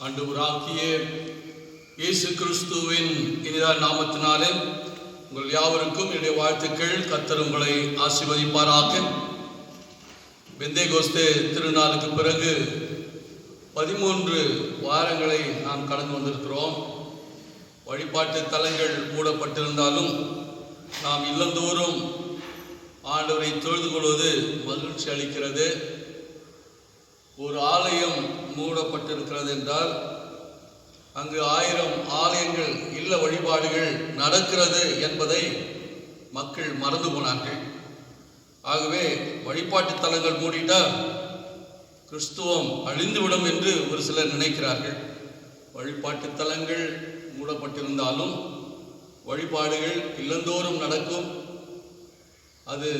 ஆண்டவராகிய இயேசு கிறிஸ்துவின் இனிதான நாமத்தினாலே உங்கள் யாவருக்கும் என்னுடைய வாழ்த்துக்கள். கர்த்தர் உங்களை ஆசீர்வதிப்பாராக. பெந்தேகோஸ்தே திருநாளுக்கு பிறகு 13 வாரங்களை நாம் கடந்து வந்திருக்கிறோம். வழிபாட்டு தலங்கள் மூடப்பட்டிருந்தாலும் நாம் இல்லந்தோறும் ஆண்டவரை தொழுது கொள்வது மகிழ்ச்சி அளிக்கிறது. ஒரு ஆலயம் மூடப்பட்டிருக்கிறது என்றால் அங்கு 1000 ஆலயங்கள் இல்ல வழிபாடுகள் நடக்கிறது என்பதை மக்கள் மறந்து போனார்கள். ஆகவே வழிபாட்டு தலங்கள் மூடிட்டால் கிறிஸ்துவம் அழிந்துவிடும் என்று ஒரு சிலர் நினைக்கிறார்கள். வழிபாட்டு தலங்கள் மூடப்பட்டிருந்தாலும் வழிபாடுகள் இல்லந்தோறும் நடக்கும். அது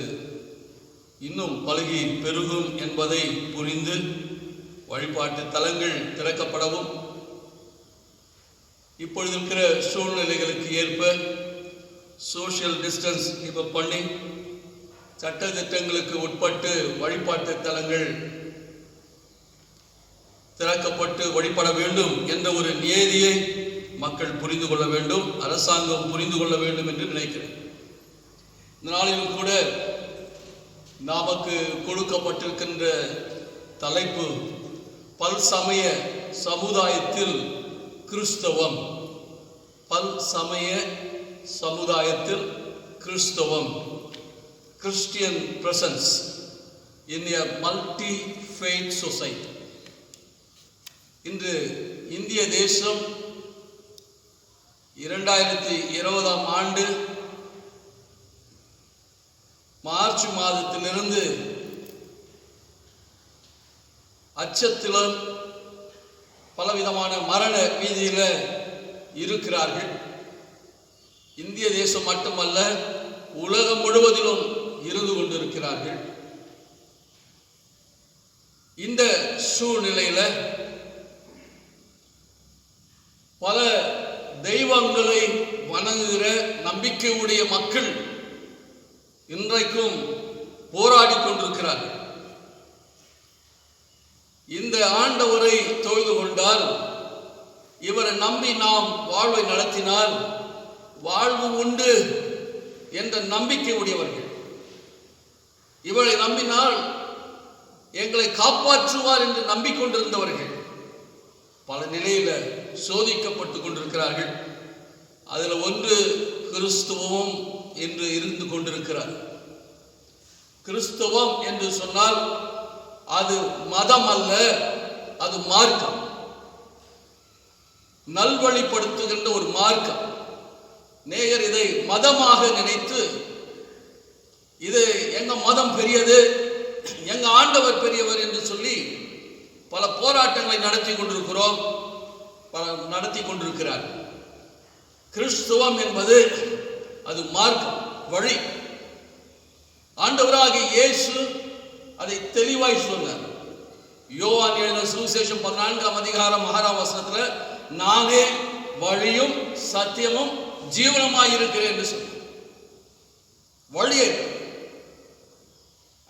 இன்னும் பலுகி பெருகும் என்பதை புரிந்து வழிபாட்டு தலங்கள் திறக்கப்படவும், இப்பொழுது இருக்கிற சூழ்நிலைகளுக்கு ஏற்ப சோஷியல் டிஸ்டன்ஸ் இப்போ பண்ணி சட்ட திட்டங்களுக்கு உட்பட்டு வழிபாட்டு தலங்கள் திறக்கப்பட்டு வழிபட வேண்டும் என்ற ஒரு நியதியை மக்கள் புரிந்து கொள்ள வேண்டும், அரசாங்கம் புரிந்து கொள்ள வேண்டும் என்று நினைக்கிறேன். இந்த நாளிலும் கூட நமக்கு கொடுக்கப்பட்டிருக்கின்ற தலைப்பு பல் சமய சமுதாயத்தில் கிறிஸ்தவம். பல் சமய சமுதாயத்தில் கிறிஸ்தவம், Christian presence in a multi faith society. இன்று இந்திய தேசம் 2020ஆம் ஆண்டு மார்ச் மாதத்திலிருந்து அச்சத்திலும் பலவிதமான மரண வீதியில் இருக்கிறார்கள். இந்திய தேசம் மட்டுமல்ல, உலகம் முழுவதிலும் இருந்து கொண்டிருக்கிறார்கள். இந்த சூழ்நிலையில் பல தெய்வங்களை வணங்குகிற நம்பிக்கையுடைய மக்கள் இன்றைக்கும் போராடி கொண்டிருக்கிறார்கள். இந்த ஆண்டவரை தொழுது கொண்டால், இவரை நம்பி நாம் வாழ்வை நடத்தினால் வாழ்வு உண்டு என்ற நம்பிக்கை உடையவர்கள். இவரை நம்பினால் எங்களை காப்பாற்றுவார் என்று நம்பிக்கொண்டிருந்தவர்கள் பல நிலையில சோதிக்கப்பட்டு கொண்டிருக்கிறார்கள். அதில் ஒன்று கிறிஸ்துவம் என்று இருந்து கொண்டிருக்கிறார். கிறிஸ்தவம் என்று சொன்னால் அது மதம் அல்ல, அது மார்க்கம், நல்வழிப்படுத்துகின்ற ஒரு மார்க்கம். நேயர் இதை மதமாக நினைத்து, இது எங்க மதம் பெரியது, எங்க ஆண்டவர் பெரியவர் என்று சொல்லி பல போராட்டங்களை நடத்தி கொண்டிருக்கிறார். கிறிஸ்துவம் என்பது அது மார்க்கம், வழி. ஆண்டவராகிய இயேசு அதை தெளிவாய் சொன்னார். யோவான் எழுதின சுவிசேஷம் 14ஆம் அதிகாரம் 6ஆம் வசனத்தில், நானே வழியும் சத்தியமும் ஜீவனமாய் இருக்கிறேன் என்று சொன்னார். வழியை,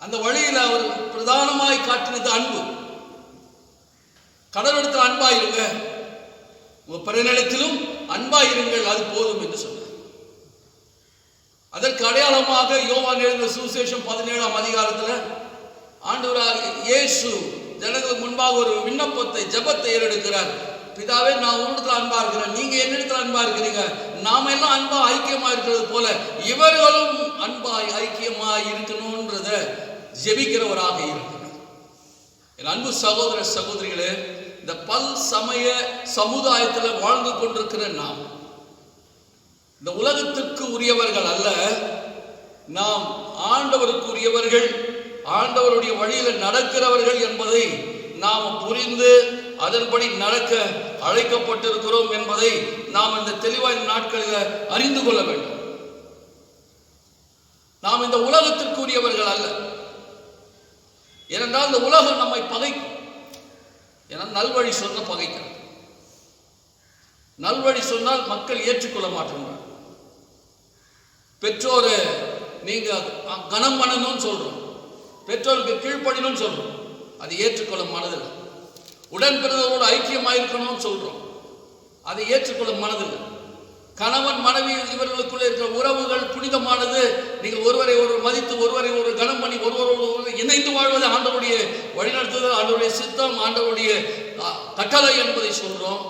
அந்த வழியில் அவர் பிரதானமாய் காட்டினது அன்பு. கடவுளிடத்தில் அன்பாயிருங்க, உங்க பிறனிடத்திலும் அன்பாயிருங்கள், அது போதும் என்று சொன்னார். அதற்கு அடையாளமாக யோவான் எழுதின சுவிசேஷம் 17ஆம் அதிகாரத்தில் ஆண்டவராக இயேசு ஜனங்களுக்கு முன்பாக ஒரு விண்ணப்பத்தை, ஜெபத்தை ஏறெடுக்கிறார். பிதாவே, நான் உன்னிடத்தில் அன்பா இருக்கிறேன், நீங்க என்னிடத்தில் அன்பா இருக்கிறீங்க, நாம எல்லாம் அன்பா ஐக்கியமா இருக்கிறது போல இவர்களும் அன்பாய் ஐக்கியமாய் இருக்கணும்ன்றத ஜெபிக்கிறவராக இருக்கிறார். என் அன்பு சகோதர சகோதரிகளே, இந்த பல் சமய சமுதாயத்தில் வாழ்ந்து கொண்டிருக்கிற நாம் இந்த உலகத்திற்கு உரியவர்கள் அல்ல, நாம் ஆண்டவருக்கு உரியவர்கள், ஆண்டவருடைய வழியில நடக்கிறவர்கள் என்பதை நாம் புரிந்து அதன்படி நடக்க அழைக்கப்பட்டிருக்கிறோம் என்பதை நாம் இந்த தெளிவான நாட்களில் அறிந்து கொள்ள வேண்டும். நாம் இந்த உலகத்திற்கு உரியவர்கள் அல்ல. ஏனென்றால் இந்த உலகம் நம்மை பகைக்கும். ஏன்னா நல்வழி சொன்ன பகைக்கிறது. நல்வழி சொன்னால் மக்கள் ஏற்றுக்கொள்ள மாட்டாங்க. பெற்றோரை நீங்க கனம் பண்ணணும்னு சொல்றோம், பெற்றோருக்கு கீழ்ப்படினும் சொல்றோம், அது ஏற்றுக்கொள்ள மனதில்லை. உடன் பிறந்தவரோடு ஐக்கியமாயிருக்கணும்னு சொல்றோம். அதை ஏற்றுக்கொள்ள மனதில்லை. கணவன் மனைவி இவர்களுக்குள்ள இருக்கிற உறவுகள் புனிதமானது. நீங்கள் ஒருவரை ஒருவர் மதித்து ஒருவரை ஒரு கணம் பண்ணி ஒருவரோடு இணைந்து வாழ்வது ஆண்டவருடைய வழிநடத்துதல், ஆண்டவருடைய சித்தம், ஆண்டவருடைய கட்டளை என்பதை சொல்றோம்.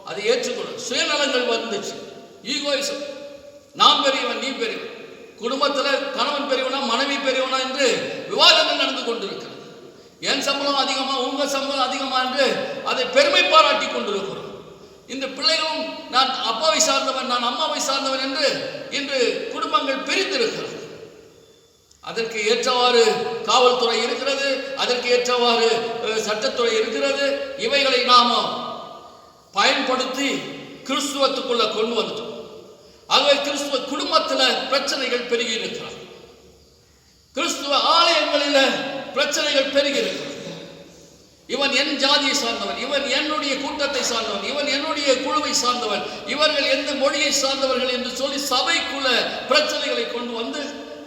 அதை ஏற்றுக்கொள்ள சுயநலங்கள் வந்துச்சு. ஈகோயிசம், நான் பெரியவன் நீ பெரியவன், குடும்பத்தில் கணவன் பெரியவனா மனைவி பெரியவனா என்று விவாதங்கள் நடந்து கொண்டிருக்கிறது. என் சம்பளம் அதிகமா உங்க சம்பளம் அதிகமா என்று அதை பெருமை பாராட்டி கொண்டிருக்கிறோம். இந்த பிள்ளைகளும் நான் அப்பாவை சார்ந்தவன் நான் அம்மாவை சார்ந்தவன் என்று இன்று குடும்பங்கள் பிரிந்திருக்கிறது. அதற்கு ஏற்றவாறு காவல்துறை இருக்கிறது, அதற்கு ஏற்றவாறு சட்டத்துறை இருக்கிறது. இவைகளை நாம பயன்படுத்தி கிறிஸ்துவத்துக்குள்ள கொண்டு வந்துட்டோம். ஆகவே கிறிஸ்துவ குடும்பத்தில் பிரச்சனைகள் பெருகி இருக்கிறது. கிறிஸ்துவ ஆலயங்களில் பிரச்சனைகள் பெருகி இருக்கிறது. இவன் என் ஜாதியை சார்ந்தவன், இவன் என்னுடைய கூட்டத்தை சார்ந்தவன், இவன் என்னுடைய குழுவை சார்ந்தவன், இவர்கள் எந்த மொழியை சார்ந்தவர்கள் என்று சொல்லி சபைக்குள்ள பிரச்சனைகளை கொண்டு வந்து,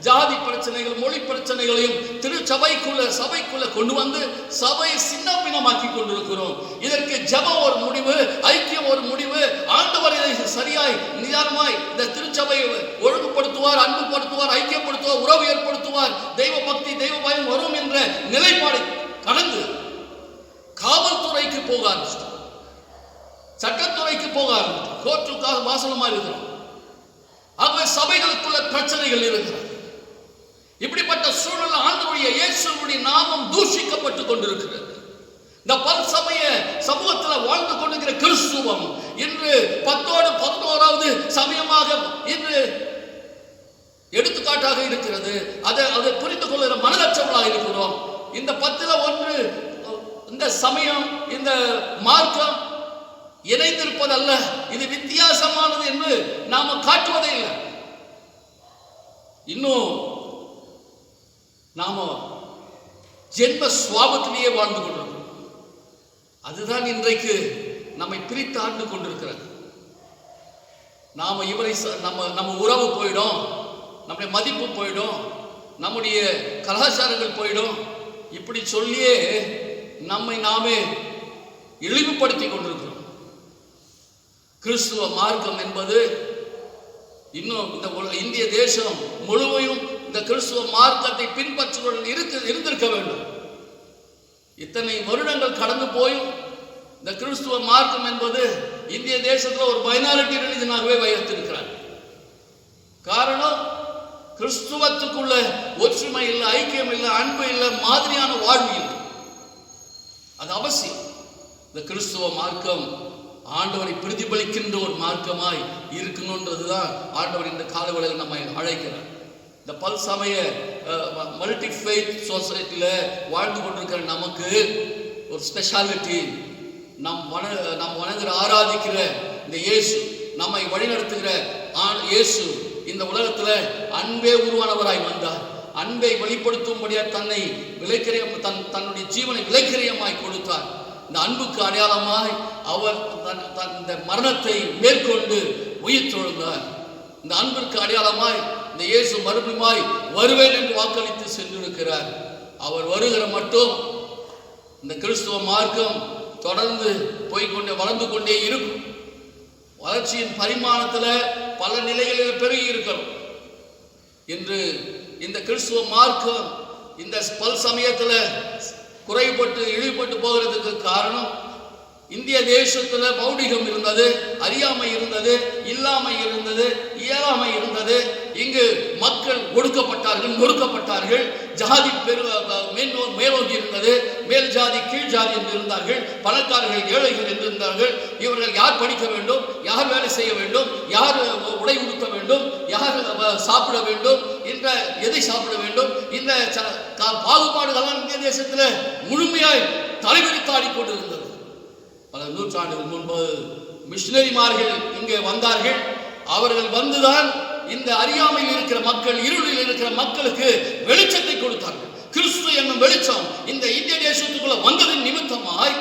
ஜாதி பிரச்சனைகள் மொழி பிரச்சனைகளையும் சபைக்குள்ள கொண்டு வந்து சபையை சின்னபின்னமாக்கி கொண்டிருக்கிறோம். இதற்கு ஜெபம் ஒரு முடிவு, ஐக்கியம் ஒரு முடிவு. ஆண்டவர் இதை சரியாய் நிதானமாய் இந்த திருச்சபையை ஒழுங்குபடுத்துவார், அன்புபடுத்துவார், ஐக்கியப்படுத்துவார், உறவு ஏற்படுத்துவார், தெய்வ பக்தி தெய்வ பயம் வரும் என்ற நிலைப்பாடை கடந்து காவல்துறைக்கு போக ஆரம்பிச்சிட்டோம், சட்டத்துறைக்கு போக ஆரம்பிச்சோம், கோர்ட்டுக்காக வாசலமா இருக்கிறோம். ஆகவே சபைகளுக்குள்ள பிரச்சனைகள் இருக்கிறது. இப்படிப்பட்ட சூழல் ஆண்டவருடைய இயேசுவுடைய நாமம் தூஷிக்கப்பட்டு கொண்டிருக்கிறது. இந்த பல் சமய சமூகத்தில் வாழ்ந்து கொண்டிருக்கிற கிறிஸ்துவம் இன்று 10ஓடு 11வது சமயமாக இன்று எடுத்துக்காட்டாக இருக்கிறது. அதை புரிந்து கொள்கிற மனதற்றவர்களாக இருக்கிறோம். இந்த 10ல் 1 இந்த சமயம் இந்த மார்க்கம் இணைந்திருப்பதல்ல, இது வித்தியாசமானது என்று நாம காட்டுவதே இல்லை. இன்னும் நாம ஜென்ம சுவாபத்திலேயே வாழ்ந்து கொண்டிருக்கிறோம். அதுதான் இன்றைக்கு நம்மை பிரித்து ஆண்டு கொண்டிருக்கிறது. நாம இவரை நம்ம உறவு போயிடும், நம்முடைய மதிப்பு போயிடும், நம்முடைய கலாச்சாரங்கள் போயிடும், இப்படி சொல்லியே நம்மை நாமே இழிவுபடுத்தி கொண்டிருக்கிறோம். கிறிஸ்துவ மார்க்கம் என்பது இன்னும் இந்த இந்திய தேசம் முழுமையும் இந்த கிறிஸ்துவ மார்க்கத்தை பின்பற்றுவர்கள் இருந்திருக்க வேண்டும். இத்தனை வருடங்கள் கடந்து போயும் இந்த கிறிஸ்துவ மார்க்கம் என்பது இந்திய தேசத்தில் ஒரு மைனாரிட்டி ரிலிஜனாகவே வைத்திருக்கிறார். காரணம், கிறிஸ்துவத்துக்குள்ள ஒற்றுமை இல்லை, ஐக்கியம் இல்லை, அன்பு இல்லை, மாதிரியான வாழ்வு இல்லை. அது அவசியம். இந்த கிறிஸ்துவ மார்க்கம் ஆண்டவரை பிரதிபலிக்கின்ற ஒரு மார்க்கமாய் இருக்கணும்ன்றதுதான் ஆண்டவர் இந்த காலவெளியில் நம்மை அழைக்கிறார். இந்த பல் சமய மல்டி ஃபெய்த் சொசைட்டியில் வாழ்ந்து கொண்டிருக்கிற நமக்கு ஒரு ஸ்பெஷாலிட்டி, நாம் வணங்குற ஆராதிக்கிற இந்த இயேசு, நம்மை வழிநடத்துகிற இயேசு இந்த உலகத்தில் அன்பே உருவானவராய் வந்தார். அன்பை வெளிப்படுத்தும்படியாக தன்னுடைய ஜீவனை விலைக்கிரயமாய் கொடுத்தார். இந்த அன்புக்கு அடையாளமாய் அவர் இந்த மரணத்தை மேற்கொண்டு உயிர் தொழுந்தார். இந்த அன்பிற்கு அடையாளமாய் இந்த இயேசு மறுபடியுமாய் வருவேன் என்று வாக்களித்து சென்றிருக்கிறார். அவர் வருகிற மட்டும் இந்த கிறிஸ்துவ மார்க்கம் தொடர்ந்து போய்கொண்டே வளர்ந்து கொண்டே இருக்கும். வளர்ச்சியின் பரிமாணத்தில் பல நிலைகளில் பெருகி இருக்கணும். இன்று இந்த கிறிஸ்துவ மார்க்கம் இந்த பல் சமயத்தில் குறைபட்டு இழிவுபட்டு போகிறதுக்கு காரணம், இந்திய தேசத்தில் மௌடிகம் இருந்தது, அறியாமை இருந்தது, இல்லாமை இருந்தது, இயலாமை இருந்தது. இங்கு மக்கள் ஒடுக்கப்பட்டார்கள், நொறுக்கப்பட்டார்கள். ஜாதி மேலோங்கி இருந்தது, மேல் ஜாதி கீழ் ஜாதி என்று இருந்தார்கள். பணக்காரர்கள் ஏழைகள் என்று இருந்தார்கள். இவர்கள் யார் படிக்க வேண்டும், யார் வேலை செய்ய வேண்டும், யார் உடை உடுத்த வேண்டும், யார் சாப்பிட வேண்டும், எதை சாப்பிட வேண்டும், இந்த பாகுபாடுகள்லாம் இந்திய தேசத்தில் முழுமையாய் தலைவிரித்தாடி கொண்டிருந்தது. பல நூற்றாண்டுகள் முன்பு மிஷினரிமார்கள் இங்கே வந்தார்கள். அவர்கள் வந்துதான் இந்த அறியாமையில் இருக்கிற மக்கள், இருளில் இருக்கிற மக்களுக்கு வெளிச்சத்தை கொடுத்தார்கள். கிறிஸ்து என்னும் வெளிச்சம் இந்த இந்திய தேசத்துக்குள்ள வந்ததின் நிமித்தமாய்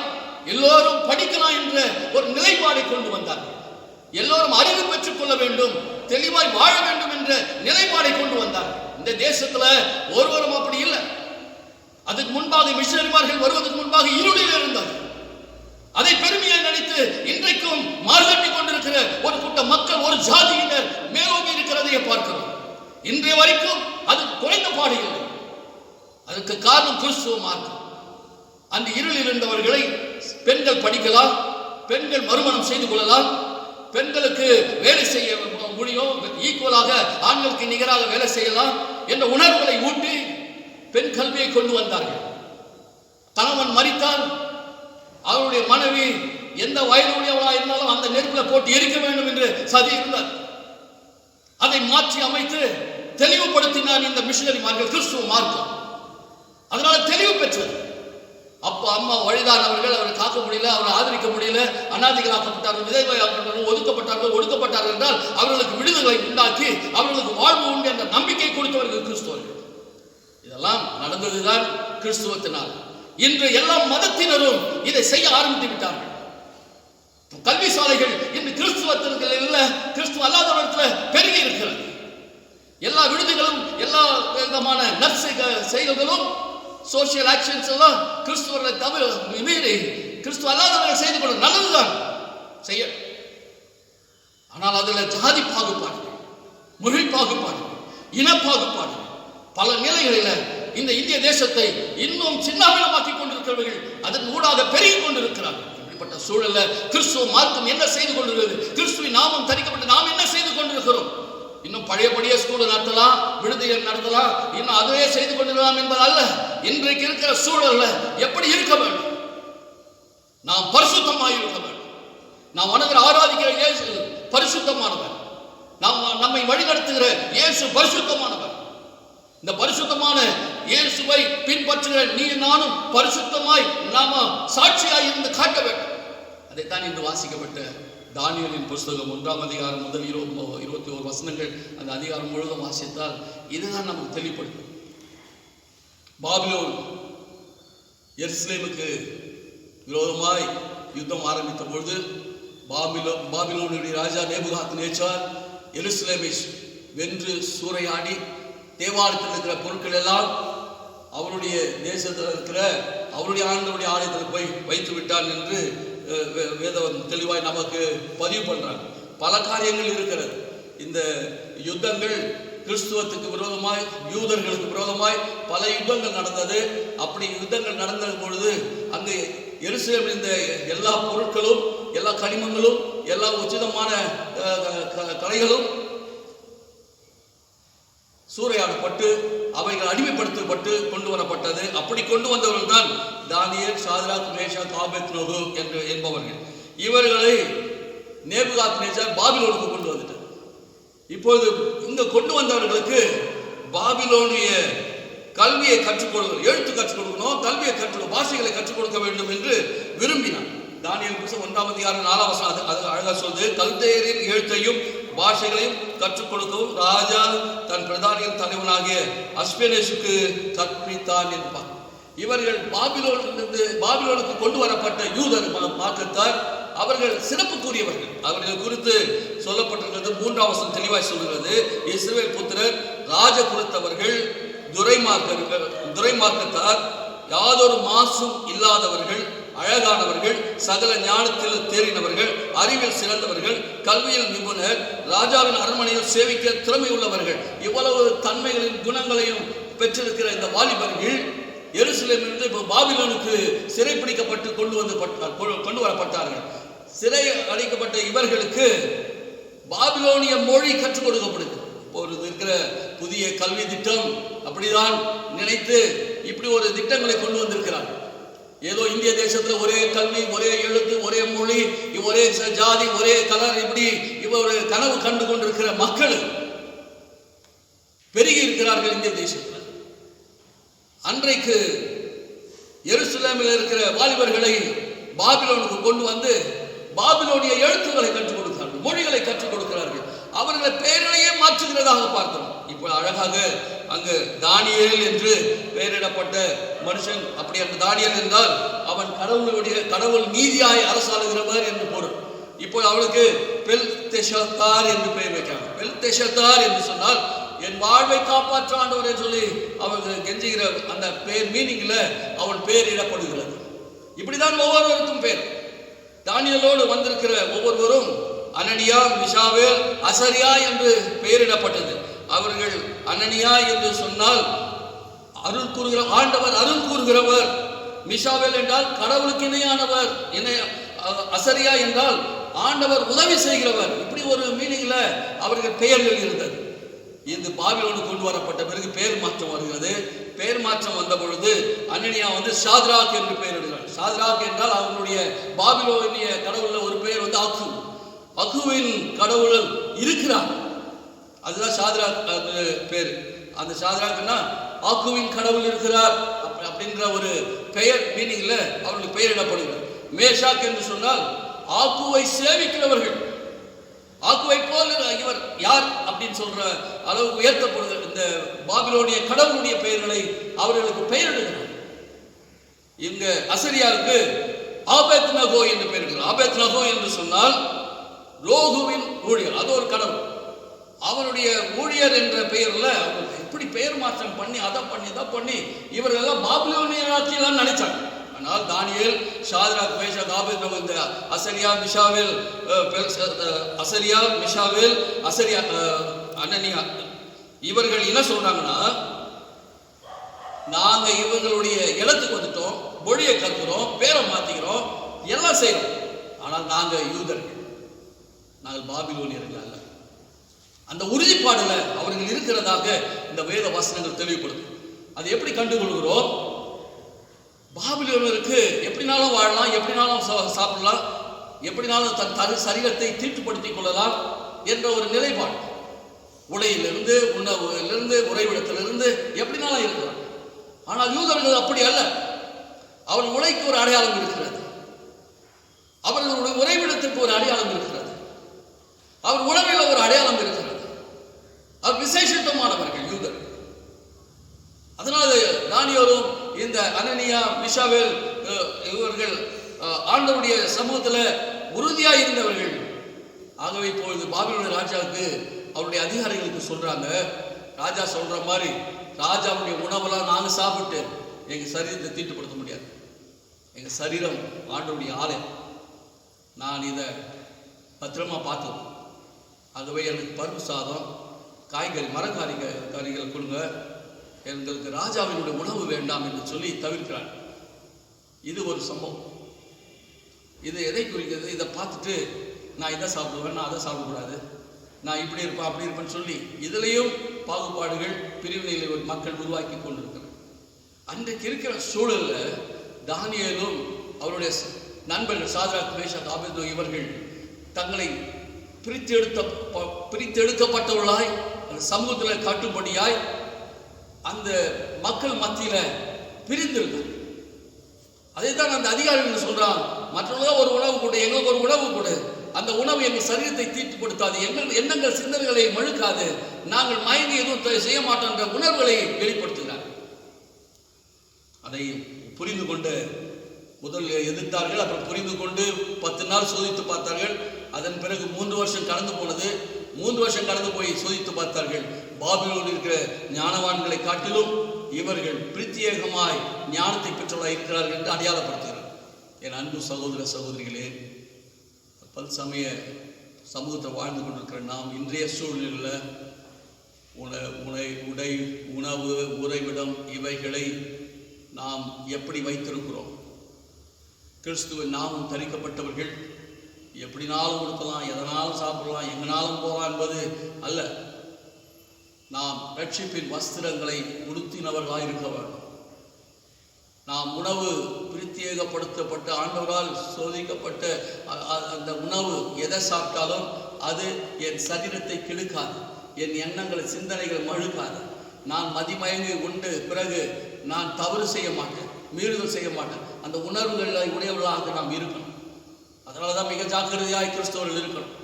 எல்லோரும் படிக்கலாம் என்ற ஒரு நிலைப்பாடை கொண்டு வந்தார்கள். எல்லோரும் அறிவு பெற்றுக் கொள்ள வேண்டும், தெளிவாய் வாழ வேண்டும் என்ற நிலைப்பாடை கொண்டு வந்தார்கள். இந்த தேசத்துல ஒருவரும் அப்படி இல்லை. அதுக்கு முன்பாக மிஷனரிமார்கள் வருவதற்கு முன்பாக இருளில் இருந்தார்கள். அதை பெருமையாக நினைத்து இன்றைக்கும் மார்கட்டி கொண்டிருக்கிற ஒரு கூட்ட மக்கள், ஒரு ஜாதியினர் மேலோங்கி இருக்கிறதை பார்க்கிறோம். இன்றைய வரைக்கும் அது குறைந்த பாடு இல்லை. அதற்கு காரணம் கிறிஸ்துவ மார்க்கம். அந்த இருளில் இருந்தவர்களை பெண்கள் படிக்கலாம், பெண்கள் மறுமணம் செய்து கொள்ளலாம், பெண்களுக்கு வேலை செய்ய முடியும், ஈக்குவலாக ஆண்களுக்கு நிகராக வேலை செய்யலாம் என்ற உணர்வுகளை ஊட்டி பெண் கல்வியை கொண்டு வந்தார்கள். கணவன் மரித்தால் அவருடைய மனைவி எந்த வயதுடையவளாக இருந்தாலும் அந்த நெருப்பில் போட்டு எரிக்க வேண்டும் என்று சதி இருந்தார். அதை மாற்றி அமைத்து தெளிவுபடுத்தினார் இந்த மிஷனரிமார்கள், கிறிஸ்துவ மார்க்கம். அதனால தெளிவு பெற்றது. அப்போ அம்மா வழிதானவர்கள், அவரை காக்க முடியல, அவரை ஆதரிக்க முடியல, அநாதிகளாக்கப்பட்டார்கள், விதவையாக்கப்பட்டார்கள், ஒடுக்கப்பட்டார்கள் என்றால் அவர்களுக்கு விடுதலை உண்டாக்கி அவர்களுக்கு வாழ்வு உண்டு என்ற நம்பிக்கை கொடுத்தவர்கள் கிறிஸ்துவர்கள். இதெல்லாம் நடந்ததுதான் கிறிஸ்துவத்தினால். இன்று எல்லா மதத்தினரும் இதை செய்ய ஆரம்பித்து விட்டார்கள். கல்வி சாலைகள் இன்று கிறிஸ்துவத்திற்கு இல்ல, கிறிஸ்துவ அல்லாதவர்கள் பெருகி இருக்கிறது. எல்லா விடுதிகளும், எல்லா விதமான செயல்களும், சோசியல் ஆக்ஷன்ஸ் எல்லாம் கிறிஸ்துவர்களை தவிர மீறி கிறிஸ்துவ அல்லாதவர்கள் செய்து கொள்ள நல்லதுதான் செய்ய. ஆனால் அதில் ஜாதி பாகுபாடு, மொழி பாகுபாடு, இன பாகுபாடு, பல நிலைகளில் இந்த இந்திய தேசத்தை இன்னும் சின்னாபின்னமாக்கி கொண்டிருக்கிறவர்கள் அதன் ஊடாக பெருகி கொண்டிருக்கிறார்கள். இப்படிப்பட்ட சூழல்ல கிறிஸ்துவ மார்க்கம் என்ன செய்து கொண்டிருக்கிறது? கிறிஸ்துவின் நாமம் தரிக்கப்பட்ட நாம் என்ன செய்து கொண்டிருக்கிறோம்? இன்னும் பழையபடியே ஸ்கூல் நடத்தலாம், விடுதிகள் நடத்தலாம், இன்னும் அதுவே செய்து கொண்டிருக்கலாம் என்பது அல்ல. இன்றைக்கு இருக்கிற சூழல்ல எப்படி இருக்க வேண்டும்? நாம் பரிசுத்தமாக இருக்க வேண்டும். நாம் வணங்குற ஆராதிக்கிற இயேசு பரிசுத்தமானவர். நம்மை வழிநடத்துகிற இயேசு பரிசுத்தமானவர். இந்த பரிசுத்தமான இயேசுவை பின்பற்றுகிற நீ நானும் பரிசுத்தமாய் நாம சாட்சியாய் இருந்து காட்ட வேண்டும். அதைத்தான் இன்று வாசிக்கப்பட்ட தானியேலின் புஸ்தகம் 1ஆம் அதிகாரம் முதல் 21 வசனங்கள், அந்த அதிகாரம் முழுவதும் வாசித்தால் இதுதான் நமக்கு தெளிவுபடுத்தும். பாபிலோன் எருசலேமுக்கு விரோதமாய் யுத்தம் ஆரம்பித்த பொழுது பாபிலோனுடைய ராஜா நேபுகாத்நேச்சார் எருசலேமை வென்று சூறையாடி தேவாலயத்தில் இருக்கிற பொருட்கள் எல்லாம் அவருடைய தேசத்தில் இருக்கிற அவருடைய ஆண்டவருடைய ஆலயத்தில் போய் வைத்து விட்டான் என்று வேதம் தெளிவாய் நமக்கு பதிவு பண்றாங்க. பல காரியங்கள் இருக்கிறது. இந்த யுத்தங்கள் கிறிஸ்துவத்துக்கு விரோதமாய், யூதர்களுக்கு விரோதமாய் பல யுத்தங்கள் நடந்தது. அப்படி யுத்தங்கள் நடந்த பொழுது அங்கு எருசலேமில் இந்த எல்லா பொருட்களும், எல்லா கனிமங்களும், எல்லா உச்சிதமான கலைகளும் சூறையாடப்பட்டு அவைகள் அடிமைப்படுத்தப்பட்டு கொண்டு வரப்பட்டது. அப்படி கொண்டு வந்தவர்கள் தான் தானியேல், சாத்ராக், மேஷாக், ஆபேத்நேகோ என்பவர்கள். இவர்களை நேபுகாத்நேச்சார் பாபிலோனுக்கு கொண்டு வந்துட்டார். இப்பொழுது இங்க கொண்டு வந்தவர்களுக்கு பாபிலோனிய கல்வியை கற்றுக் கொடுக்கணும், எழுத்து கற்றுக் கொடுக்கணும், கல்வியை கற்றுக் பாஷைகளை கற்றுக் கொடுக்க வேண்டும் என்று விரும்பினார். தானியேல் புத்தகம் 1ஆம் அதிகாரம் 4ஆம் வசனம் அது அழகா சொல்லுது. கல்தேயரின் எழுத்தையும் பாஷைகளையும் கற்றுக் கொடுக்கவும் ராஜா தன் பிரதானியின் தலைவனாகிய அஸ்பெனேசுக்கு கற்பித்தான் என்பார். இவர்கள் பாபிலோனுக்கு கொண்டு வரப்பட்ட யூதர் மார்க்கத்தார். அவர்கள் சிறப்புக்குரியவர்கள். அவர்கள் குறித்து சொல்லப்பட்டிருக்கிறது 3ஆம் வசனம் தெளிவாய் சொல்கிறது. இஸ்ரவேல் புத்திரர் ராஜ குலத்தவர்கள், துரைமார்க்கத்தார், யாதொரு மாசும் இல்லாதவர்கள், அழகானவர்கள், சகல ஞானத்தில் தேறினவர்கள், அறிவில் சிறந்தவர்கள், கல்வியில் நிபுணர், ராஜாவின் அரண்மனையில் சேவிக்க திறமை உள்ளவர்கள். இவ்வளவு தன்மைகளின் குணங்களையும் பெற்றிருக்கிற இந்த வாலிபர்கள் எருசலேமிலிருந்து பாபிலோனுக்கு சிறைப்பிடிக்கப்பட்டு கொண்டு வரப்பட்டார்கள். சிறை அடைக்கப்பட்ட இவர்களுக்கு பாபிலோனிய மொழி கற்றுக் கொடுக்கப்படுது. இப்போது இருக்கிற புதிய கல்வி திட்டம் அப்படிதான் நினைத்து இப்படி ஒரு திட்டங்களை கொண்டு வந்திருக்கிறார்கள். ஏதோ இந்திய தேசத்துல ஒரே கல்வி, ஒரே எழுத்து, ஒரே மொழி, ஒரே ஜாதி, ஒரே கலர், இப்படி ஒரு கனவு கண்டு கொண்டிருக்கிற மக்கள் பெருகி இருக்கிறார்கள் இந்திய தேசத்தில். அன்றைக்கு எருசலேமில் இருக்கிற வாலிபர்களை பாபிலோனுக்கு கொண்டு வந்து பாபிலோனிய எழுத்துக்களை கற்றுக் கொடுக்கிறார்கள், மொழிகளை கற்றுக் கொடுக்கிறார்கள். அவர்களை பெயரையே மாற்றுகிறதாக பார்க்கிறோம். இப்போ அழகாக அங்கு தானியேல் என்று பெயரிடப்பட்ட மனுஷன், அப்படி அந்த தானியேல் என்றால் அவன் கடவுள் நீதியாய் அரசாளுகிறவர் என்று பொருள். இப்போ அவளுக்கு பெல்தெஷாத்தார் என்று பெயர் வைக்கிறாங்க. பெல்தெஷாத்தார் என்று சொன்னால் என் வாழ்வை காப்பாற்ற ஆண்டவரே சொல்லி அவர்கள் கெஞ்சுகிற அந்த பேர் மீனிங்ல அவன் பேர் இடப்படுகிறது. இப்படிதான் ஒவ்வொருவருக்கும் பேர். தானியேலோடு வந்திருக்கிற ஒவ்வொருவரும் அனனியா, மிஷாவேல், அசரியா என்று பெயரிடப்பட்டது. அவர்கள் அனனியா என்று சொன்னால் அருள் கூறுகிற ஆண்டவர், அருள் கூறுகிறவர். மிஷாவேல் என்றால் கடவுளுக்கு இணையானவர், அசரியா என்றால் ஆண்டவர் உதவி செய்கிறவர். இப்படி ஒரு மீனிங்ல அவர்கள் பெயர்கள் இருந்தது. இந்த பாபிலோனு கொண்டு வரப்பட்ட பிறகு பெயர் மாற்றம் வருகிறது. பெயர் மாற்றம் வந்த பொழுது அனனியா ஷாத்ராக் என்று பெயரிடுகிறார். ஷாத்ராக் என்றால் அவங்களுடைய பாபிலோனிய கடவுள்ல ஒரு பெயர் அக்கு. அக்குவின் கடவுள் இருக்கிறார், அதுதான் ஷாத்ராக் பேர். அந்த ஷாத்ராக்னா ஆக்குவின் கடவுள் இருக்கிறார் அப்படின்ற ஒரு பெயர் மீனிங்ல அவர்களுக்கு பெயரிடப்படுகிறது. மேஷாக் என்று சொன்னால் ஆக்குவை சேவிக்கிறவர்கள். ஆக்குவை போல இவர் யார் அப்படின்னு சொல்ற அளவுக்கு உயர்த்தப்படுகிற இந்த பாபிலோனிய கடவுளுடைய பெயர்களை அவர்களுக்கு பெயரிடுகிறார். இங்க அசரியாவுக்கு ஆபேத்நகோ என்று பெயரிடுகிறார். ஆபேத்நகோ என்று சொன்னால் ரோகுவின் ஊழியர், அது ஒரு கடவுள். அவனுடைய ஊழியர் என்ற பெயர்ல இப்படி பெயர் மாற்றம் பண்ணி அதை பண்ணி இதை பண்ணி இவர்களெல்லாம் பாபிலோனியர்களாம் நினைச்சாங்க. ஆனால் தானியேல், ஷாத்ராக், மேஷாக், ஆபேத்நகோ, இந்த அசரியா, மிஷாவேல், அனனியா இவர்கள் என்ன சொல்றாங்கன்னா, நாங்க இவங்களுடைய இடத்துக்கு வந்துட்டோம், மொழியை கத்துறோம், பேரை மாத்திக்கிறோம், எல்லாம் செய்யறோம். ஆனால் நாங்க யூதர்கள், நாங்கள் பாபிலோனியர்கள் அல்ல. அந்த உறுதிப்பாடுல அவர்கள் இருக்கிறதாக இந்த வேத வசனங்கள் தெளிவுபடுது. அது எப்படி கண்டுகொள்கிறோம்? பாபிலோனியருக்கு எப்படினாலும் வாழலாம், எப்படினாலும் சாப்பிடலாம், எப்படினாலும் தன் சரீரத்தை தீட்டுப்படுத்திக் கொள்ளலாம் என்ற ஒரு நிலைப்பாடு. உடையிலிருந்து, உணவிலிருந்து, உறைவிடத்திலிருந்து எப்படினாலும் இருக்கலாம். ஆனால் யூதர்கள் அப்படி அல்ல. அவர் உடைக்கு ஒரு அடையாளம் இருக்கிறது, அவர்களுடைய உறைவிடத்திற்கு ஒரு அடையாளம் இருக்கிறது, அவர் உணவில் ஒரு அடையாளம் இருக்கிறது. அவர் விசேஷமானவர்கள் யூதர். அதனால தானியேலும் இந்த அனனியா, மிஷாவேல் இவர்கள் ஆண்டவருடைய சமூகத்தில் உறுதியாக இருந்தவர்கள். ஆகவே இப்பொழுது பாபிலோனிய ராஜாவுக்கு அவருடைய அதிகாரிகளுக்கு சொல்றாங்க, ராஜா சொல்ற மாதிரி ராஜாவுடைய உணவெல்லாம் நாங்கள் சாப்பிட்டு எங்க சரீரத்தை தீட்டுப்படுத்த முடியாது. எங்க சரீரம் ஆண்டவருடைய ஆலயம், நான் இதை பத்திரமா பார்த்தது. ஆகவே எனக்கு பருப்பு சாதம், காய்கறி, மரக்காரிகள் கொடுங்க, எங்களுக்கு ராஜாவினுடைய உணவு வேண்டாம் என்று சொல்லி தவிர்க்கிறார். இது ஒரு சம்பவம். இது எதை குறிக்கிறது? இதை பார்த்துட்டு நான் இதை சாப்பிடுவேன், நான் அதை சாப்பிடக்கூடாது, நான் இப்படி இருப்பேன் அப்படி இருப்பேன்னு சொல்லி இதுலேயும் பாகுபாடுகள், பிரிவினைகளை மக்கள் உருவாக்கி கொண்டிருக்கிறார். அன்றைக்கு இருக்கிற சூழலில் தானியேலும் அவருடைய நண்பர்கள் ஷாத்ராக், மேஷாக், ஆபேத்நகோ இவர்கள் தங்களை பிரித்தெடுக்கப்பட்டவர்களாய் அந்த சமூகத்தில் காட்டும்படியாய் அந்த மக்கள் மத்தியில பிரிந்திருந்தார். அதை தான் அந்த அதிகாரிகள் சொல்றான், மற்றவர்கள் ஒரு உணவு கொடு, எங்களுக்கு ஒரு உணவு கொடு, அந்த உணவு எங்கள் சரீரத்தை தீட்டுப்படுத்தாது, எங்கள் எண்ணங்கள் சிந்தனைகளை மழுக்காது, நாங்கள் மயங்கி எதுவும் செய்ய மாட்டோம் என்ற உணர்வுகளை வெளிப்படுத்துகிறார். அதை புரிந்து கொண்டு முதலில் எதிர்த்தார்கள், அப்புறம் புரிந்து கொண்டு 10 நாள் சோதித்து பார்த்தார்கள். அதன் பிறகு 3 வருஷம் கடந்து போனது. 3 வருஷம் கடந்து போய் சோதித்து பார்த்தார்கள். பாபிலோனில் இருக்கிற ஞானவான்களை காட்டிலும் இவர்கள் பிரத்யேகமாய் ஞானத்தை பெற்றவர்களாக இருக்கிறார்கள் என்று அடையாளப்படுத்துகிறார். என் அன்பு சகோதர சகோதரிகளே, பல்சமய சமூகத்தை வாழ்ந்து கொண்டிருக்கிற நாம் இன்றைய சூழ்நிலையில் உடை, உணவு, உறைவிடம் இவைகளை நாம் எப்படி வைத்திருக்கிறோம்? கிறிஸ்துவின் நாமும் தரிக்கப்பட்டவர்கள் எப்படினாலும் கொடுக்கலாம், எதனாலும் சாப்பிடலாம், எங்கனாலும் போகலாம் என்பது அல்ல. நாம் ரட்சிப்பின் வஸ்திரங்களை உடுத்தினவர்களாக இருக்க வேண்டும். நாம் உணவு பிரத்யேகப்படுத்தப்பட்ட ஆண்டவரால் சோதிக்கப்பட்ட அந்த உணவு எதை சாப்பிட்டாலும் அது என் சரீரத்தை கெடுக்காது, என் எண்ணங்களை சிந்தனைகளை மழுக்காது. நான் மதிமயங்கி உண்டு பிறகு நான் தவறு செய்ய மாட்டேன், மீறுதல் செய்ய மாட்டேன். அந்த உணர்வுகளை உடையவர்களாக நாம் இருக்கணும். அதனால தான் மிக ஜாக்கிரதையாய் கிறிஸ்தவர்கள் இருக்கணும்.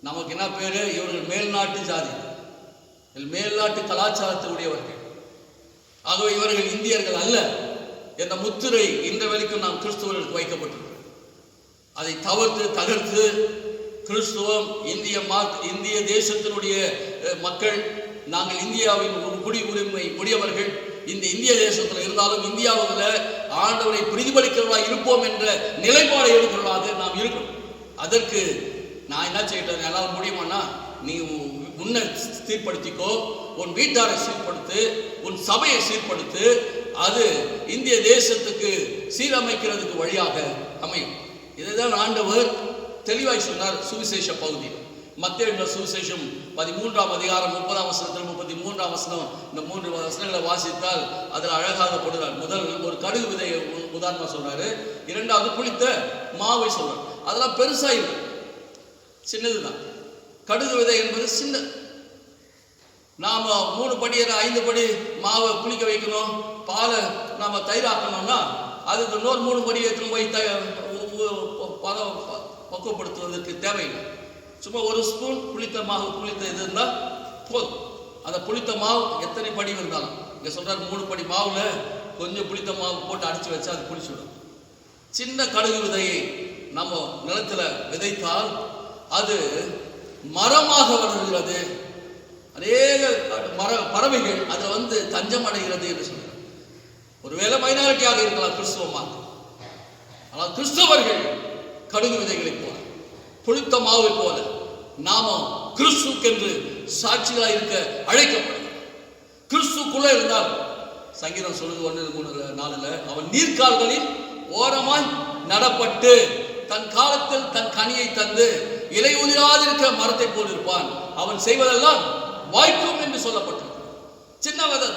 நமக்கு என்ன பேரு? இவர்கள் மேல்நாட்டு ஜாதி, மேல்நாட்டு கலாச்சாரத்தை உடையவர்கள். ஆகவே இவர்கள் இந்தியர்கள் அல்ல என்ற முத்திரை இந்த வரைக்கும் நாம் கிறிஸ்தவர்களுக்கு வைக்கப்பட்டிருக்கிறோம். அதை தகர்த்து கிறிஸ்துவம் இந்திய தேசத்தினுடைய மக்கள், நாங்கள் இந்தியாவின் குடி உரிமை உடையவர்கள், இந்த இந்திய தேசத்தில் இருந்தாலும் இந்தியாவில் ஆண்டவரை பிரதிபலிக்கிறவா இருப்போம் என்ற நிலைப்பாடை எடுக்கிறவர்களாக நாம் இருக்கணும். அதற்கு நான் என்ன செய்யட்டேன், என்னால் முடியுமானா, நீ உன்னை சீர்படுத்திக்கோ, உன் வீட்டாரை சீர்படுத்து, உன் சபையை சீர்படுத்து, அது இந்திய தேசத்துக்கு சீரமைக்கிறதுக்கு வழியாக அமையும். இதைதான் ஆண்டவர் தெளிவாய் சொன்னார் சுவிசேஷ பகுதியில். மத்தேயு சுவிசேஷம் 13ஆம் அதிகாரம் 30ஆம் வசனத்தில் 33ஆம் வசனம், இந்த 3 வசனங்களை வாசித்தால் அதில் அழகாக போடுறார். முதல் ஒரு கடுகு விதையை உதாரணமாக சொல்றாரு, இரண்டாவது புளித்த மாவை சொல்றார். அதெல்லாம் பெருசா இல்லை, சின்னதுதான். கடுகு விதை என்பது சின்னது. நாம 3 படி 5 படி மாவை புளிக்க வைக்கணும், பாலை நாம தயிராக்கணும்னா அதுக்கு இன்னொரு 3 படி எடுத்து போய் பக்குவப்படுத்துவதற்கு தேவையில்லை. சும்மா ஒரு ஸ்பூன் புளித்த மாவு, புளித்த இது இருந்தால் போதும். அந்த புளித்த மாவு எத்தனை படி இருந்தாலும், இங்கே சொல்றாரு 3 படி மாவுல கொஞ்சம் புளித்த மாவு போட்டு அடிச்சு வச்சா அது புளிச்சுடும். சின்ன கடுகு விதையை நம்ம நிலத்துல விதைத்தால் அது மரமாக வளர்கிறது. அநேக பறவைகள் அதை தஞ்சம் அடைகிறது என்று சொல்றார். ஒருவேளை மைனாரிட்டியாக இருக்கலாம் கிறிஸ்துவமாக, ஆனால் கிறிஸ்தவர்கள் கடுகு விதைகளை போல, புளித்த மாவை போல நாம கிறிஸ்துக்கென்று சாட்சிகளாக இருக்க அழைக்கப்படுகிறோம். கிறிஸ்துக்குள்ள இருந்தால் சங்கீதம் சொல்லுது 1:3-4, அவன் நீர்க்கால்களின் ஓரமாய் நடப்பட்டு தன் காலத்தில் தன் கனியை தந்து இலை உதிராதிருக்க மரத்தை போல் இருப்பான், அவன் செய்வதெல்லாம் வாய்க்கும் என்று சொல்லப்பட்டிருக்கிறது. சின்ன விதை,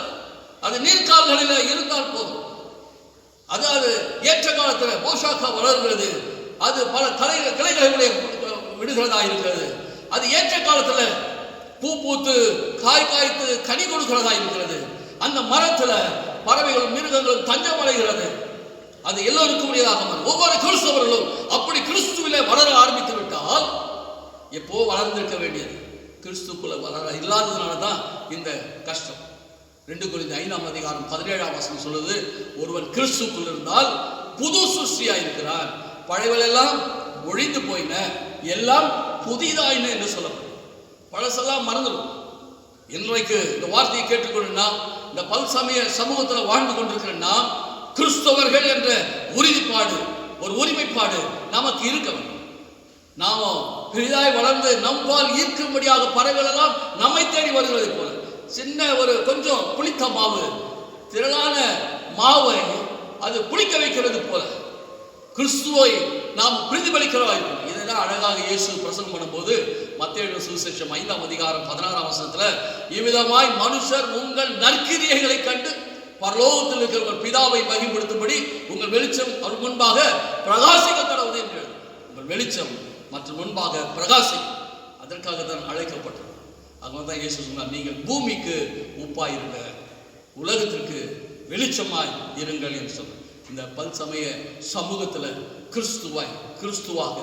அது நீர்க்கால்களில் இருந்தால் போதும். அதாவது ஏற்ற காலத்தில் போஷாக்கா வளர்கிறது, அது பல கிளைகளை விடுகிறதா இருக்கிறது. அது ஏற்ற காலத்துல பூ பூத்து காய் காய்த்து கனி கொடுக்கிறதா இருக்கிறது. அந்த மரத்துல பறவைகளும் மிருகங்களும் தஞ்சம் அடைகிறது. அது எல்லோருக்கும் உரியதாக. ஒவ்வொரு கிறிஸ்தவர்களும் அப்படி கிறிஸ்துவிலே வளர ஆரம்பித்து விட்டால், எப்போ வளர்ந்திருக்க வேண்டியது, கிறிஸ்துக்குள்ள வளர இல்லாததுனால தான் இந்த கஷ்டம். 2 கொரிந்தியர் 5ஆம் அதிகாரம் 17ஆம் வசனம் சொல்லுது, ஒருவன் கிறிஸ்துக்குள் இருந்தால் புது சிருஷ்டியா இருக்கிறான், பழையவெல்லாம் ஒழிந்து போயின, எல்லாம் புதிதாயின என்று சொல்லப்படும். பழசெல்லாம் மறந்துடும். இன்றைக்கு இந்த வார்த்தையை கேட்டுக்கொள்ளுனா, இந்த பல்சமய சமூகத்தில் வாழ்ந்து கொண்டிருக்கிற நாம் கிறிஸ்தவர்கள் என்ற உறுதிப்பாடு, ஒரு உரிமைப்பாடு நமக்கு இருக்க வேண்டும். நாம பெரிதாய் வளர்ந்து நம்பால் ஈர்க்கும்படியாக பறவைகள் எல்லாம் நம்மை தேடி வருகிறது போல, சின்ன ஒரு கொஞ்சம் புளித்த மாவு திரளான மாவை அது புளிக்க வைக்கிறது போல கிறிஸ்துவை நாம் பிரதிபலிக்கிறோம். இதெல்லாம் அழகாக இயேசு பிரசங்கம் பண்ணும்போது மத்தேயு சுவிசேஷம் 5ஆம் அதிகாரம் 16ஆம் வசனத்துல, இவ்விதமாய் மனுஷர் உங்கள் நற்கிரியைகளை கண்டு பரலோகத்தில் இருக்கிற உங்கள் பிதாவை மகிமைப்படுத்தும்படி உங்கள் வெளிச்சம் அவர் முன்பாக பிரகாசிக்க கடவுது என்று. உங்கள் வெளிச்சம் மற்ற முன்பாக பிரகாசிக்கும். அதற்காக தான் அழைக்கப்பட்டது. அதனால்தான் இயேசு சொன்னார், நீங்கள் பூமிக்கு உப்பாயிருங்க, உலகத்திற்கு வெளிச்சமாய் இருங்கள் என்று சொன்னார். இந்த பல்சமய சமூகத்தில் கிறிஸ்துவாக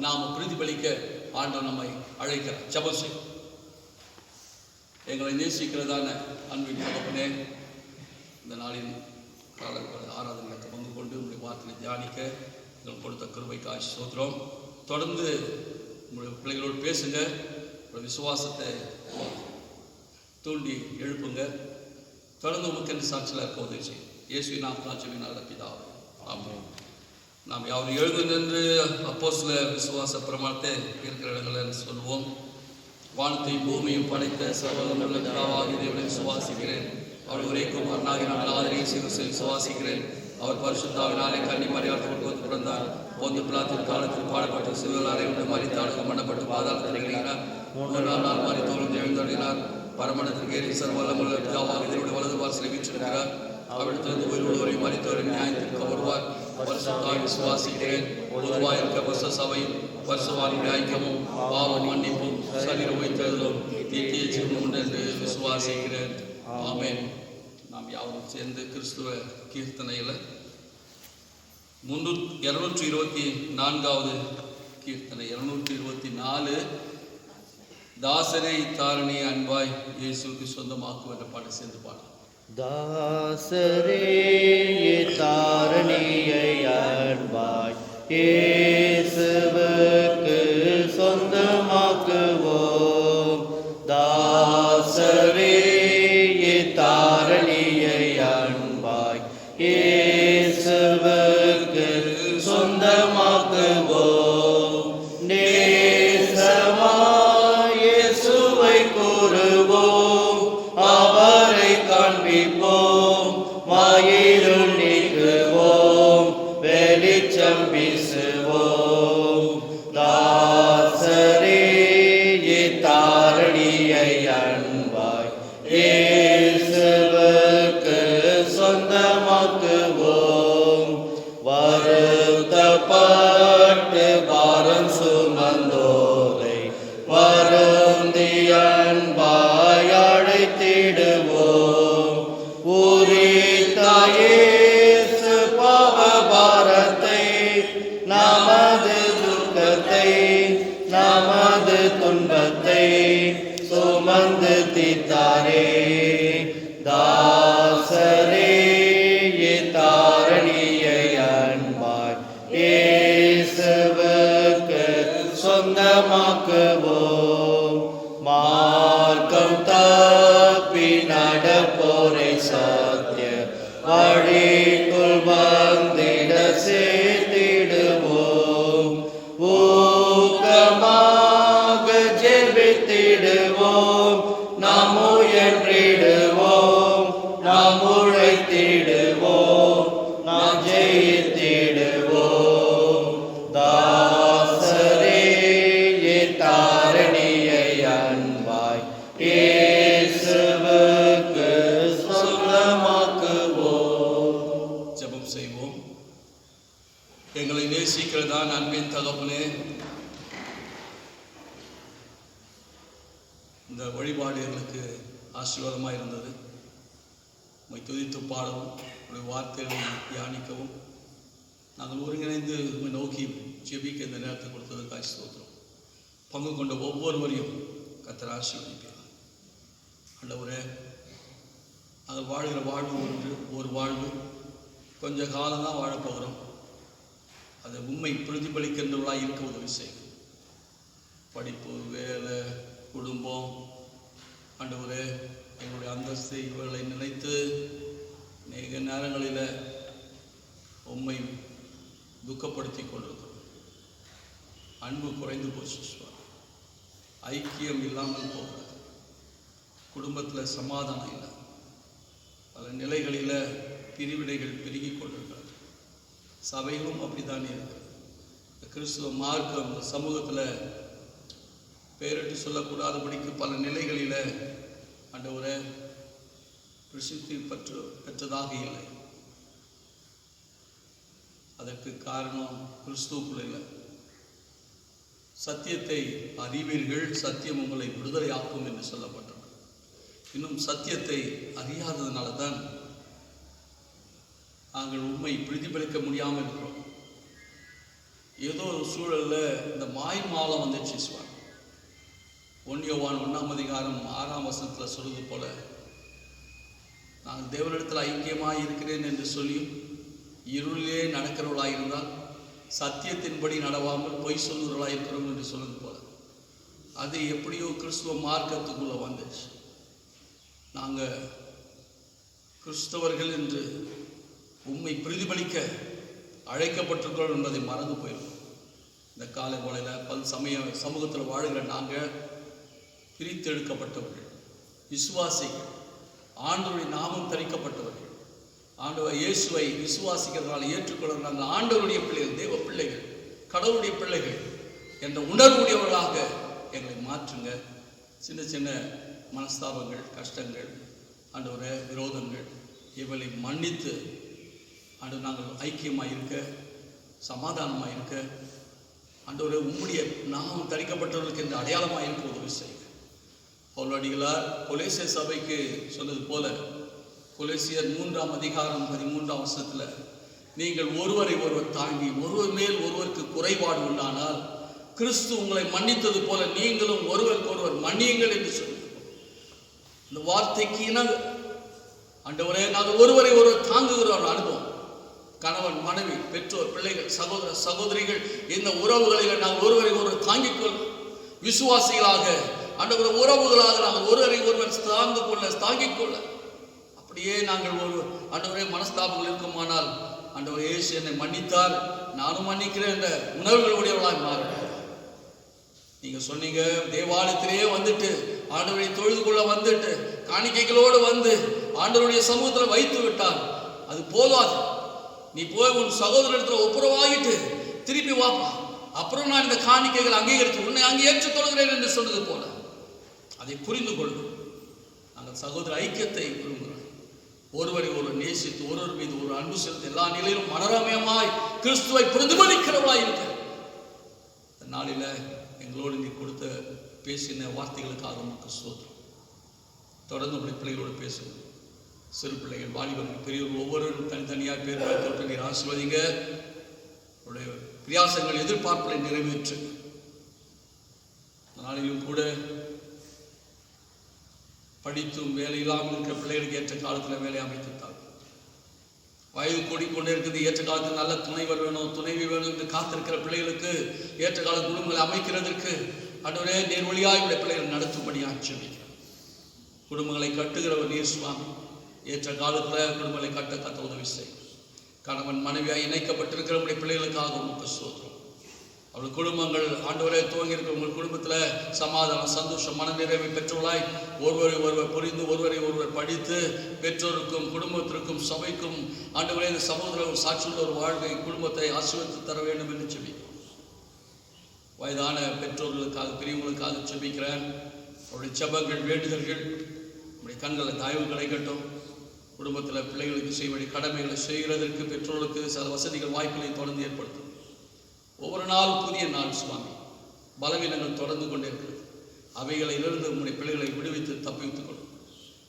நாம் பிரதிபலிக்க ஆண்டவர் நம்மை அழைக்கிறார். ஜெபம் செய்யும். எங்களை நேசிக்கிறதான அன்பின் தகப்பனே, இந்த நாளின் ஆராதனைக்கு பங்கு கொண்டு உங்களுடைய வார்த்தையை தியானிக்க எங்களுக்கு கொடுத்த கிருபைக்காய் ஸ்தோத்திரம். தொடர்ந்து உங்களுடைய பிள்ளைகளோடு பேசுங்க, உங்களுடைய விசுவாசத்தை தூண்டி எழுப்புங்க. தொடர்ந்து உமக்கு சாட்சியில் இருக்க உதவி செய்யும். இயேசுவின் நாமத்தில் நல்ல பிதாவே, ஆமென். நாம் யாரும் எழுந்து நின்று அப்போஸ்தலர் விசுவாச பிரமாணத்தை இருக்கிற இடங்களில் சொல்லுவோம். வானத்தையும் பூமியும் படைத்த சர்வவல்லமையுள்ள பிதாவாகிய தேவனை விசுவாசிக்கிறேன். அவர் ஒரே குமாரனாகிய நான் ஆதரவு விசுவாசிக்கிறேன். அவர் பரிசுத்தாவினாலே கன்னிமரியாள் பிறந்தார். பொந்து பிலாத்தின் காலத்தில் பாடப்பட்ட சிலுவையில் அறையுண்டு மரித்தாளுக்கு மண்ணப்பட்டு பாதாளத்தில் இறங்கினார். 3ஆம் நாள் மரித்தோரும் எழுந்தருளினார். பரமண்டத்திற்கு ஏறி சர்வவல்லமையுள்ள பிதாவாகிய தேவனுடைய வலது வாசலை வீற்றிருக்கிறார். அவரிடத்திலிருந்து உயிரோடு மரித்தோரின் நியாயத்திற்கு வருவார். பரிசுத்தாய் விசுவாசிக்கிறேன். பொதுவாக இருக்க பரிசு சபையும் பரிசுவானுடைய ஐக்கியமும் பாவம் மன்னிப்பும் சரீர உயிர்த்தெழுதலும் நித்திய ஜீவனும் உண்டு என்று விசுவாசிக்கிறேன். ஆமென். நாம் யாரும் சேர்ந்து கிறிஸ்துவ கீர்த்தனையில் 224வது கீர்த்தனை 224, தாசரே தாரணி அன்பாய் இயேசுக்கு சொந்தமாக்கும் என்ற பாட்டு சேர்ந்து பாடலாம். தாசரே தாரணியை அன்பாய் இயேசுவுக்கு சொந்தமாக்குவோம். தாசரே தாரணியை ஜெயித்திடுவோம். தாசரே தாரணியை அன்பாய் இயேசுவுக்கு சொந்தமாக்குவோம். ஜெபம் செய்வோம். எங்களை நேசிக்கிறதான் அன்பின் தகப்பனே, இந்த வழிபாடு எங்களுக்கு ஆசீர்வாதமாக இருந்தது. உம்மை துதித்து பாடவும் உடைய வார்த்தைகளை தியானிக்கவும் நாங்கள் ஒருங்கிணைந்து உம்மை நோக்கி ஜெபிக்க இந்த நேரத்தை கொடுத்ததுக்காக ஸ்தோத்திரம். பங்கு கொண்ட ஒவ்வொருவரையும் கர்த்தர் ஆசீர்வதிப்பார். ஆண்டவரே, நாங்கள் வாழ்கிற வாழ்வு ஒரு வாழ்வு கொஞ்ச காலம்தான் வாழப்போகிறோம். அதை உண்மை பிரதிபலிக்கின்றவர்களாக இருக்க உதவி செய்யும். படிப்பு, வேலை, குடும்பம், ஆண்டவரே எங்களுடைய அந்தஸ்து இவர்களை நினைத்து அநேக நேரங்களில் உம்மை துக்கப்படுத்தி கொண்டிருக்கிறோம். அன்பு குறைந்து போச்சு, ஐக்கியம் இல்லாமல் போகிறது, குடும்பத்தில் சமாதானம் இல்லை, பல நிலைகளில் பிரிவினைகள் பெருகி கொண்டிருக்கிறது. சபைகளும் அப்படித்தான் இருக்கிறது. கிறிஸ்துவ மார்க்கம் சமூகத்தில் பெயரிட்டு சொல்லக்கூடாதபடிக்கு பல நிலைகளில் ஆண்டவரே பிரசித்தி பெற்றதாக இல்லை. அதற்கு காரணம் கிறிஸ்துவுக்குள் இல்லை. சத்தியத்தை அறிவீர்கள், சத்தியம் உங்களை விடுதலை ஆக்கும் என்று சொல்லப்பட்டது. இன்னும் சத்தியத்தை அறியாததுனால தான் நாங்கள் உண்மை பிரதிபலிக்க முடியாமல் இருக்கிறோம். ஏதோ ஒரு சூழலில் இந்த மாய்மாலம் வந்துச்சு. 1 யோவான் 1:6 சொல்வது போல, நான் தேவனிடத்தில் ஐக்கியமாக இருக்கிறேன் என்று சொல்லியும் இருளிலே நடக்கிறவர்களாக இருந்தால் சத்தியத்தின்படி நடவாமல் பொய் சொல்லுவர்களாக இருக்கிறோம் என்று சொல்வது போல, அது எப்படியோ கிறிஸ்துவ மார்க்கத்துக்குள்ளே வந்துச்சு. நாங்கள் கிறிஸ்தவர்கள் என்று உண்மை பிரதிபலிக்க அழைக்கப்பட்டிருக்கிறோம் என்பதை மறந்து போயிருக்கோம். இந்த காலை வேளையில் பல் சமூகத்தில் வாழ்கிற நாங்கள் பிரித்தெடுக்கப்பட்டவர்கள், விசுவாசிகள், ஆண்டவருடைய நாமம் தரிக்கப்பட்டவர்கள், ஆண்டவர் இயேசுவை விசுவாசிக்கிறதுனால ஏற்றுக்கொள்ள நாங்கள் ஆண்டவருடைய பிள்ளைகள், தேவ பிள்ளைகள், கடவுளுடைய பிள்ளைகள் என்ற உணர்வுடையவர்களாக எங்களை மாற்றுங்க. சின்ன சின்ன மனஸ்தாபங்கள், கஷ்டங்கள், ஆண்டவரே விரோதங்கள் இவளை மன்னித்து ஆண்டவர் நாங்கள் ஐக்கியமாக இருக்க, சமாதானமாக இருக்க, ஆண்டவரே உம்முடைய நாமம் தரிக்கப்பட்டவர்களுக்கு இந்த அடையாளமாக இருக்க உதவி செய்யுங்க. பவுலடிகளார் கொலேசியர் சபைக்கு சொன்னது போல, கொலேசியர் 3:13 நீங்கள் ஒருவரை ஒருவர் தாங்கி ஒருவர் மேல் ஒருவருக்கு குறைபாடு உண்டானால் கிறிஸ்து உங்களை மன்னித்தது போல நீங்களும் ஒருவருக்கு ஒருவர் மன்னியுங்கள் என்று சொல்லுங்கள். இந்த வார்த்தைக்கு இணங்க ஆண்டவரே நாங்கள் ஒருவரை ஒருவர் தாங்குகிற அனுபவம், கணவன், மனைவி, பெற்றோர், பிள்ளைகள், சகோதர சகோதரிகள், இந்த உறவுகளில் நாங்கள் ஒருவரை ஒருவர் தாங்கிக் கொள்ள, விசுவாசிகளாக ஆண்டவரே உறவுகளாக நாங்கள் ஒருவரை ஒருவர் தாங்கிக் கொள்ள, அப்படியே நாங்கள் ஒரு ஆண்டவரே மனஸ்தாபங்கள் இருக்குமானால் ஆண்டவர் இயேசு என்னை மன்னித்தார், நானும் மன்னிக்கிறேன் என்ற உணர்வுகள் உடையவர்களாக மாறும். நீங்க சொன்னீங்க, தேவாலயத்திலேயே வந்துட்டு ஆண்டவரை தொழுது கொள்ள வந்துட்டு காணிக்கைகளோடு வந்து ஆண்டவருடைய சமூகத்தில் வைத்து விட்டார், அது போதாது. நீ போய் உன் சகோதரத்தில் ஒப்புரவாகிட்டு திருப்பி வாப்பா, அப்புறம் நான் இந்த காணிக்கைகள் அங்கீகரித்து உன்னை அங்கே ஏற்றுக் கொள்கிறேன் என்று சொன்னது போல அதை புரிந்து கொள்ளும். நாங்கள் சகோதர ஐக்கியத்தை விரும்புகிறோம். ஒருவரை ஒருவர் நேசித்து ஒருவர் மீது ஒரு அன்பு செலுத்தி எல்லா நிலையிலும் மனோரமயமாய் கிறிஸ்துவை பிரதிபலிக்கிறவளாய் இருக்க இந்த நாளில் எங்களோடு நீ கொடுத்த பேசின வார்த்தைகளுக்காக நமக்கு ஸ்தோத்திரம். தொடர்ந்து உடைய பிள்ளைகளோடு பேசுவோம். சிறு பிள்ளைகள், வாலிபர்கள், பெரியவர்கள் ஒவ்வொருவரும் தனித்தனியாக பேர் தொட்டு நீர் ஆசீர்வதிங்க. உடைய பிரியாசங்கள், எதிர்பார்ப்புகளை நிறைவேற்று. நாளிலும் கூட படித்தும் வேலை இல்லாமல் இருக்கிற பிள்ளைகளுக்கு ஏற்ற காலத்தில் வேலை அமைத்துத்தாங்க. வயது கூடிக்கொண்டே இருக்குது, ஏற்ற காலத்தில் நல்ல துணைவர் வேணும், துணைவி வேணும் என்று காத்திருக்கிற பிள்ளைகளுக்கு ஏற்ற கால குடும்பங்களை அமைக்கிறதற்கு ஆண்டவரே நேர் வழியாய் உடைய பிள்ளைகள் நடத்தும்படியாக ஜெபிக்கிறோம். குடும்பங்களை கட்டுகிறவர் நீர் சுவாமி. ஏற்ற காலத்தில் குடும்பங்களை கட்ட உதவி செய்யும். கணவன் மனைவியாய் இணைக்கப்பட்டிருக்கிற உடைய பிள்ளைகளுக்காக உமக்கு ஸ்தோத்திரம். அவர்கள் குடும்பங்கள் ஆண்டவரே துவங்கி இருக்கிற உங்கள் குடும்பத்தில் சமாதானம், சந்தோஷம், மனநிறைவை பெற்றவர்களாய் ஒருவரை புரிந்து ஒருவர் படித்து பெற்றோருக்கும் குடும்பத்திற்கும் சபைக்கும் ஆண்டவரே இந்த சமூகத்தில் ஒரு சாட்சியுள்ள ஒரு வாழ்வை குடும்பத்தை ஆசீர்வதித்து தர வேண்டும் என்று ஜெபிக்கிறோம். வயதான பெற்றோர்களுக்காக பெரியவங்களுக்காக ஜெபிக்கிறேன். அவருடைய ஜெபங்கள் வேண்டுதல்கள் நம்முடைய கண்களை தயவு கிடைக்கட்டும். குடும்பத்தில் பிள்ளைகளுக்கு செய்ய வேண்டிய கடமைகளை செய்கிறதற்கு பெற்றோர்களுக்கு சில வசதிகள் வாய்ப்புகளை தொடர்ந்து ஏற்படுத்தும். ஒவ்வொரு நாள் புதிய நாள் சுவாமி. பலவீனங்கள் தொடர்ந்து கொண்டே இருக்கிறது. அவைகளிலிருந்து உங்களுடைய பிள்ளைகளை விடுவித்து தப்பித்துக் கொள்ளும்.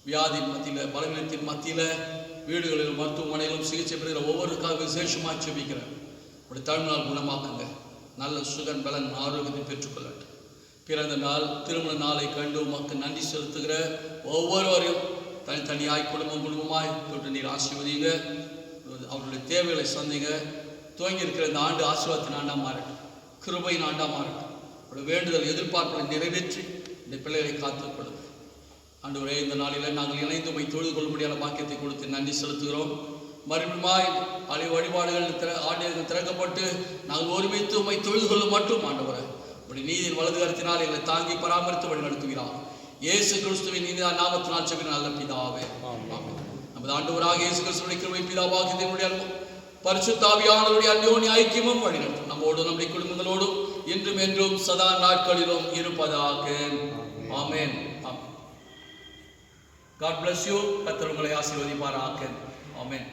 வியாதியின் மத்தியில், பலவீனத்தின் மத்தியில், வீடுகளிலும் மருத்துவமனையிலும் சிகிச்சை பெறுகிற ஒவ்வொருக்காக விசேஷமாக ஜெபிக்கிறேன். உங்களுடைய தமிழ்நாள் குணமாக்குங்க. நல்ல சுகன் பலன் ஆரோக்கியத்தை பெற்றுக்கொள்ளட்டும். பிறந்த நாள், திருமண நாளை கண்டு உமக்கு நன்றி செலுத்துகிற ஒவ்வொருவரையும் தனித்தனியாய் குடும்பமாய் தொட்டு நீர் ஆசீர்வதிங்க. அவருடைய தேவைகளை சந்திங்க. துவங்கி இருக்கிற இந்த ஆண்டு ஆசீர்வாதத்தின் ஆண்டா மாறட்டும். கிருபையின் ஆண்டா மாறட்டும். அவருடைய வேண்டுதல் எதிர்பார்ப்புகளை நிறைவேற்றி இந்த பிள்ளைகளை காத்துக்கொள்ளும். ஆண்டவரே, இந்த நாளில் நாங்கள் இணைந்து உம்மை தொழுது கொள்ள முடியாத பாக்கியத்தை கொடுத்து நன்றி செலுத்துகிறோம். மறுபடியுமாய் வழிபாடுகள் ஆண்டியர்கள் திறக்கப்பட்டு நாங்கள் ஒருமித்து உம்மை தொழுது கொள்ள மட்டும் ஆண்டவரே உடைய நீதியின் வலது கரத்தினால் எங்களை தாங்கி பராமரித்து வழி நடத்துகிறார். இயேசு கிறிஸ்துவின் நீதி நாமத்தினால் செபின நல்ல பிதாவே. நமது ஆண்டவராக இயேசு கிறிஸ்துவின் கிருபை, பிதாவாகிய தேவனுடைய அன்பும் பரிசுத்த ஆவியானவருடைய அன்யோன்ய ஐக்கியமும் வழிநடத்தும் நம்மோடு நம்முடைய குடும்பங்களோடும் இன்றும் என்றும் சதா நாட்களிலும் இருப்பதாக. ஆமென். God bless you. கர்த்தர் உங்களை ஆசீர்வதிப்பாராக. ஆமென்.